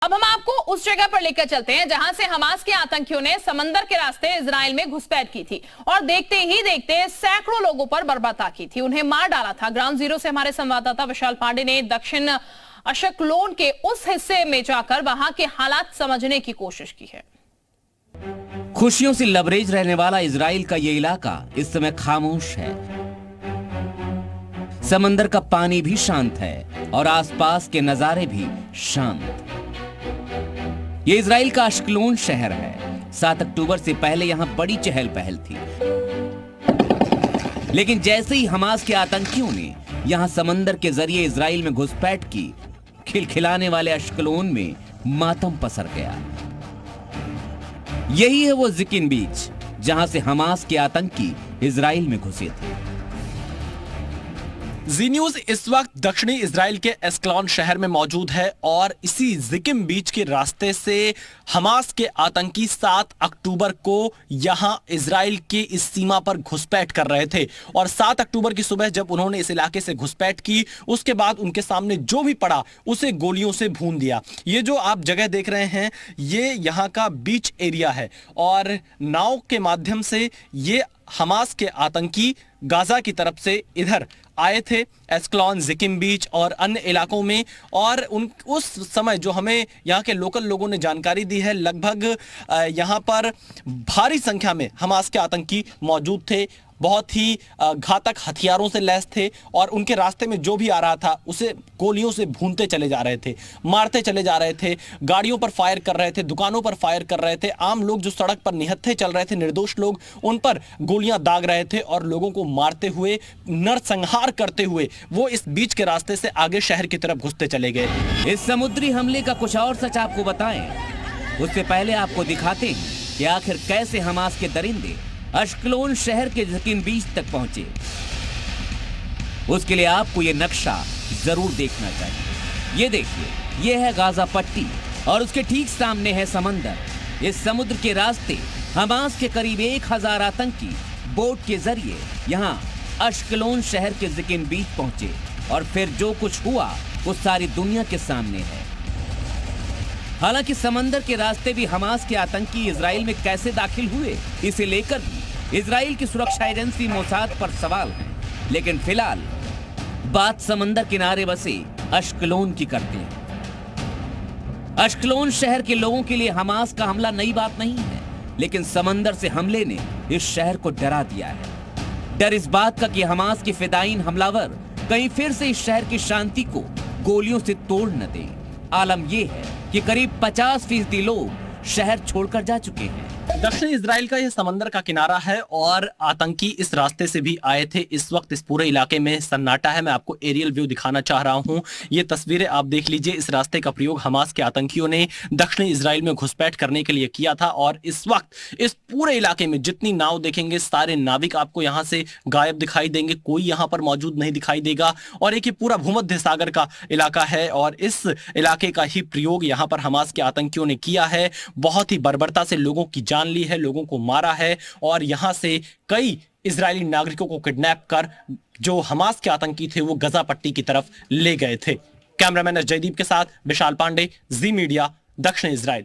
अब हम आपको उस जगह पर लेकर चलते हैं जहां से हमास के आतंकियों ने समंदर के रास्ते इजराइल में घुसपैठ की थी और देखते ही देखते सैकड़ों लोगों पर बर्बरता की थी, उन्हें मार डाला था। ग्राउंड जीरो से हमारे संवाददाता विशाल पांडे ने दक्षिण अशकलोन के उस हिस्से में जाकर वहां के हालात समझने की कोशिश की है। खुशियों से लबरेज रहने वाला इजराइल का ये इलाका इस समय खामोश है। समंदर का पानी भी शांत है और आसपास के नजारे भी शांत। ये इजराइल का अशकलोन शहर है। 7 अक्टूबर से पहले यहां बड़ी चहल पहल थी, लेकिन जैसे ही हमास के आतंकियों ने यहां समंदर के जरिए इजराइल में घुसपैठ की, खिलखिलाने वाले अशकलोन में मातम पसर गया। यही है वो जिकिन बीच जहां से हमास के आतंकी इजराइल में घुसे थे। जी न्यूज इस वक्त दक्षिणी इजराइल के एस्कलॉन शहर में मौजूद है और इसी जिकिम बीच के रास्ते से हमास के आतंकी 7 अक्टूबर को यहां इजराइल के इस सीमा पर घुसपैठ कर रहे थे और 7 अक्टूबर की सुबह जब उन्होंने इस इलाके से घुसपैठ की, उसके बाद उनके सामने जो भी पड़ा उसे गोलियों से भून दिया। ये जो आप जगह देख रहे हैं ये यहां का बीच एरिया है और नाव के माध्यम से ये हमास के आतंकी गाजा की तरफ से इधर आए थे, एस्कलॉन, जिकिम बीच और अन्य इलाकों में। और उस समय जो हमें यहाँ के लोकल लोगों ने जानकारी दी है, लगभग यहाँ पर भारी संख्या में हमास के आतंकी मौजूद थे, बहुत ही घातक हथियारों से लैस थे और उनके रास्ते में जो भी आ रहा था उसे गोलियों से भूनते चले जा रहे थे, मारते चले जा रहे थे, गाड़ियों पर फायर कर रहे थे, दुकानों पर फायर कर रहे थे। आम लोग जो सड़क पर निहत्थे चल रहे थे, निर्दोष लोग, उन पर गोलियां दाग रहे थे और लोगों को मारते हुए, नरसंहार करते हुए वो इस बीच के रास्ते से आगे शहर की तरफ घुसते चले गए। इस समुद्री हमले का कुछ और सच आपको बताएं, उससे पहले आपको दिखाते हैं कि आखिर कैसे हमास के दरिंदे अशकलोन शहर के जिकिन बीच तक पहुंचे। उसके लिए आपको यह नक्शा जरूर देखना चाहिए। ये देखिए, ये है गाजा पट्टी और उसके ठीक सामने है समंदर। इस समुद्र के रास्ते हमास के करीब 1000 आतंकी बोट के जरिए यहां अशकलोन शहर के जिकिन बीच पहुंचे और फिर जो कुछ हुआ वो सारी दुनिया के सामने है। हालांकि समंदर के रास्ते भी हमास के आतंकी इजराइल में कैसे दाखिल हुए, इसे लेकर भी इजराइल की सुरक्षा एजेंसी मोसाद पर सवाल है। लेकिन फिलहाल बात समंदर किनारे बसे अशकलोन की करते हैं। अशकलोन शहर के लोगों के लिए हमास का हमला नई बात नहीं है, लेकिन समंदर से हमले ने इस शहर को डरा दिया है। डर इस बात का कि हमास के फिदायीन हमलावर कहीं फिर से इस शहर की शांति को गोलियों से तोड़ न दें। आलम यह है कि करीब 50% लोग शहर छोड़कर जा चुके हैं। दक्षिण इजराइल का यह समंदर का किनारा है और आतंकी इस रास्ते से भी आए थे। इस वक्त इस पूरे इलाके में सन्नाटा है। मैं आपको एरियल व्यू दिखाना चाह रहा हूं। ये तस्वीरें आप देख लीजिए। इस रास्ते का प्रयोग हमास के आतंकियों ने दक्षिणी इजराइल में घुसपैठ करने के लिए किया था और इस वक्त इस पूरे इलाके में जितनी नाव देखेंगे, सारे नाविक आपको यहाँ से गायब दिखाई देंगे, कोई यहाँ पर मौजूद नहीं दिखाई देगा। और एक ये पूरा भूमध्य सागर का इलाका है और इस इलाके का ही प्रयोग यहाँ पर हमास के आतंकियों ने किया है। बहुत ही बर्बरता से लोगों की जान ली है, लोगों को मारा है और यहां से कई इजरायली नागरिकों को किडनैप कर जो हमास के आतंकी थे वो गजा पट्टी की तरफ ले गए थे। कैमरामैन जयदीप के साथ विशाल पांडे, जी मीडिया, दक्षिण इजराइल।